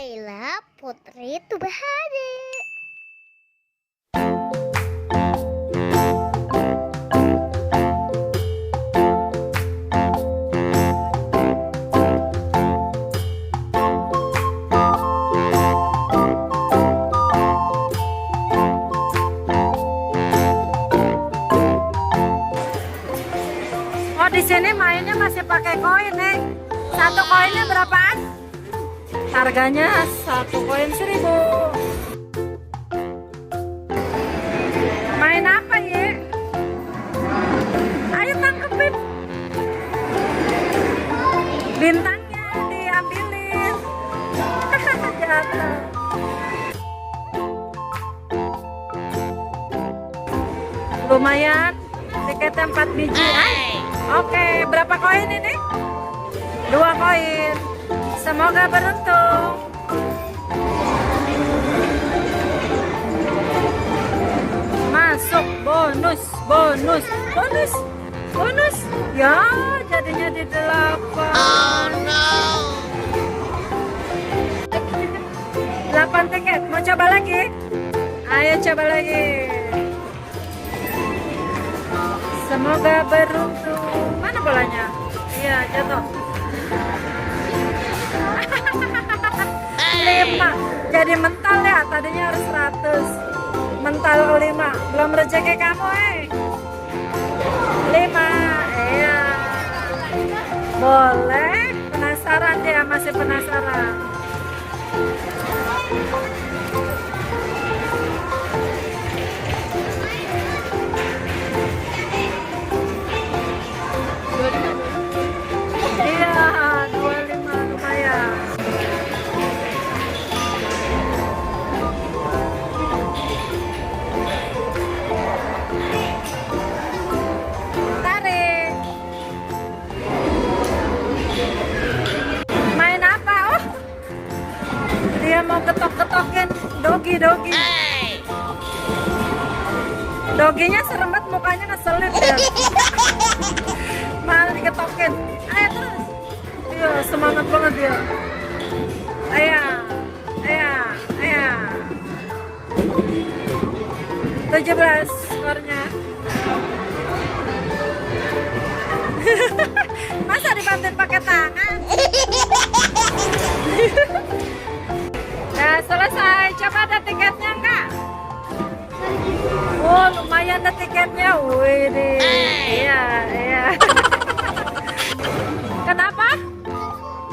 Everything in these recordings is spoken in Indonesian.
Laila Putri Tubahade. Oh, di sini mainnya masih pakai koin nih. Satu koinnya berapaan? Harganya satu koin 1.000. Main apa ya? Ayo tangkepin. Bintangnya diambilin. Jatuh. Lumayan. Tiketnya 4 biji. Oke, berapa koin ini? 2 koin. Semoga beruntung. Masuk bonus, bonus, bonus, bonus. Ya, jadinya di 8. Oh no. 8 tiket. Mau coba lagi? Ayo coba lagi. Semoga beruntung. Mana bolanya? Iya, jatuh. 5. Jadi mental ya, tadinya harus 100. Mental ke 5. Belum rezeki kamu, 5. Iya. Boleh. Penasaran dia, masih penasaran. Iya, 25 lumayan. Tarik. Main apa? Oh, dia mau ketok-ketokin dogi. Doginya serem banget, mukanya ngeselin ya. Malah diketokin. Ayo terus. Iya, semangat banget dia. Ayo. 17 skornya. Masa dibantuin pakai tangan? Nah, selesai. Coba ada tiketnya enggak? Oh, lumayan ada tiketnya. Wih, iya. Kenapa?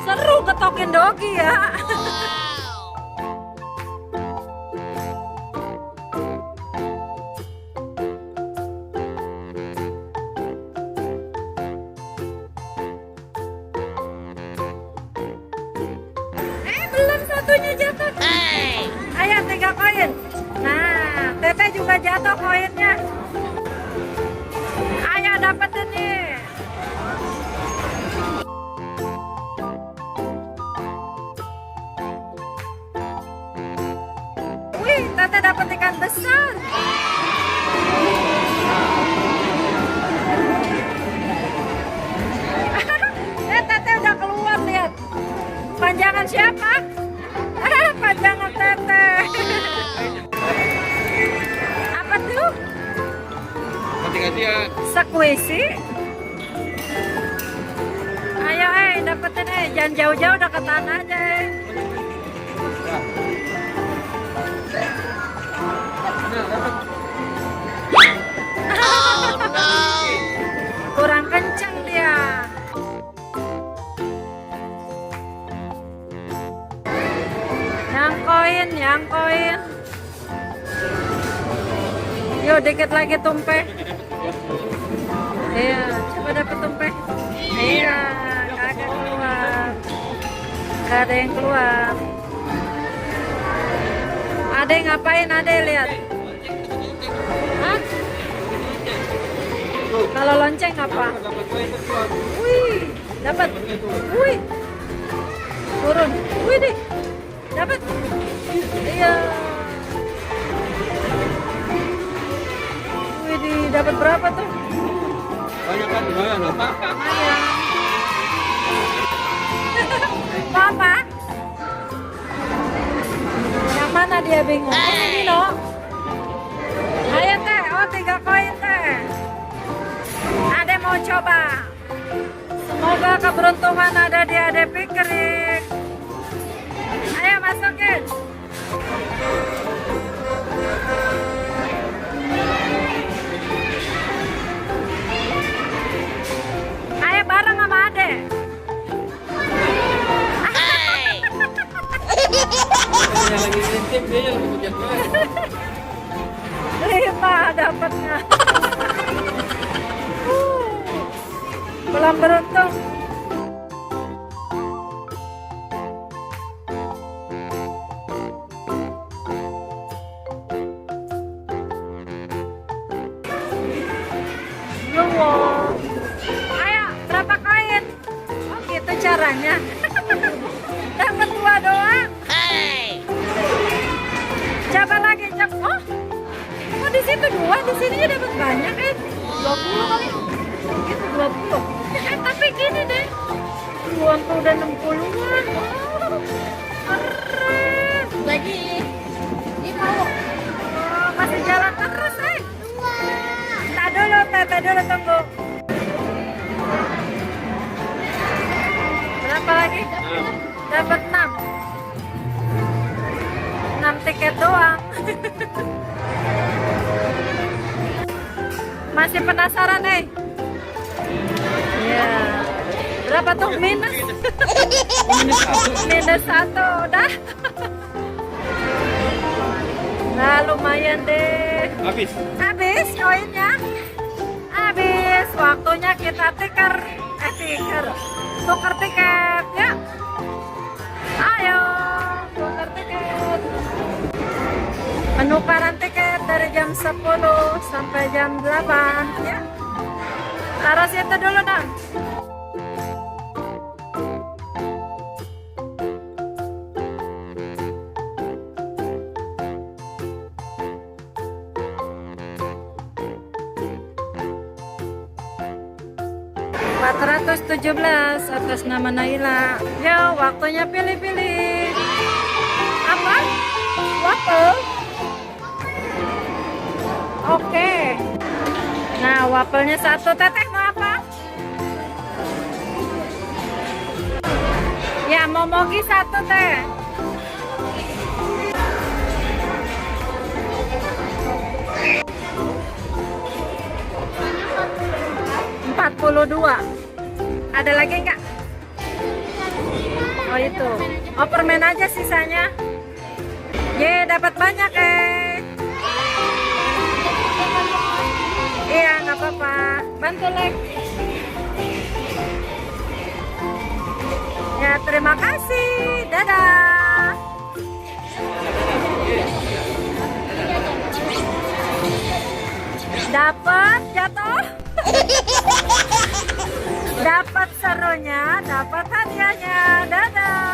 Seru ketokin dogi ya. Belum satunya jatuh. Ayo 3 koin. Nah, Tete juga jatuh koinnya. Ayo dapetin nih. Wih, Tete dapat ikan besar. Tete udah keluar, lihat. Panjangan siapa? Panjangan Tete. Apa tuh? Hati-hati ya. Squishy. Ayo dapetin jangan jauh-jauh, dekat tanah aja. Oh no. Kurang kencang dia. Yang koin. Yuk, dikit lagi tumpeh. Iya, coba dapet tumpeh. Iya, kagak keluar. Gak ada yang keluar. Ade ngapain, Ade lihat? Hah? Kalau lonceng apa? Wih, dapat. Wih. Turun. Wih deh. Dapat. Iya. Wih, dapat berapa tuh? Banyak kan, lumayan loh. Lumayan. Mama. dia bingung. Ini no. Ayo teh, oh 3 koin teh. Ade mau coba. Semoga keberuntungan ada di Ade Pikrik. Ayo masukin. Ayo bareng sama Ade. Yang lagi ngintip dia yang lebih banyak banget. 5 dapatnya. Belum beruntung. Wow. Ayo, berapa koin? Oh, gitu caranya. Dapat 2 doang. Coba lagi, coba. Oh, di situ 2, di sini dapat banyak 20 kali. Gitu 20. Tapi gini deh. Duluan tuh udah 60-an. Oh, keren. Lagi. Ini mau. Oh, masih jalan terus, Tak dulu, tunggu. Berapa lagi? Dapat 6. 6 tiket doang. Masih penasaran, Iya. Berapa tuh minus? Minus 1, udah. Nah, lumayan deh. Habis koinnya. Habis. Waktunya kita tukar tiket ya. Ayo, tukar tiket. Penukaran tiket dari jam 10 sampai jam 8 ya. Taruh situ dulu dong. $417 atas nama Naila. Ya, waktunya pilih-pilih. Apa? Waffle? Oke. Nah, wafelnya 1. Teteh mau apa? Ya, momogi 1 teh. $42. Ada lagi enggak? Oh itu. Oh permen aja sisanya. Ye, dapat banyak Iya, nggak apa-apa. Bantu Lek. Ya, terima kasih. Dadah. Dapat jatuh. Dapat serunya, dapat hadiahnya. Dadah.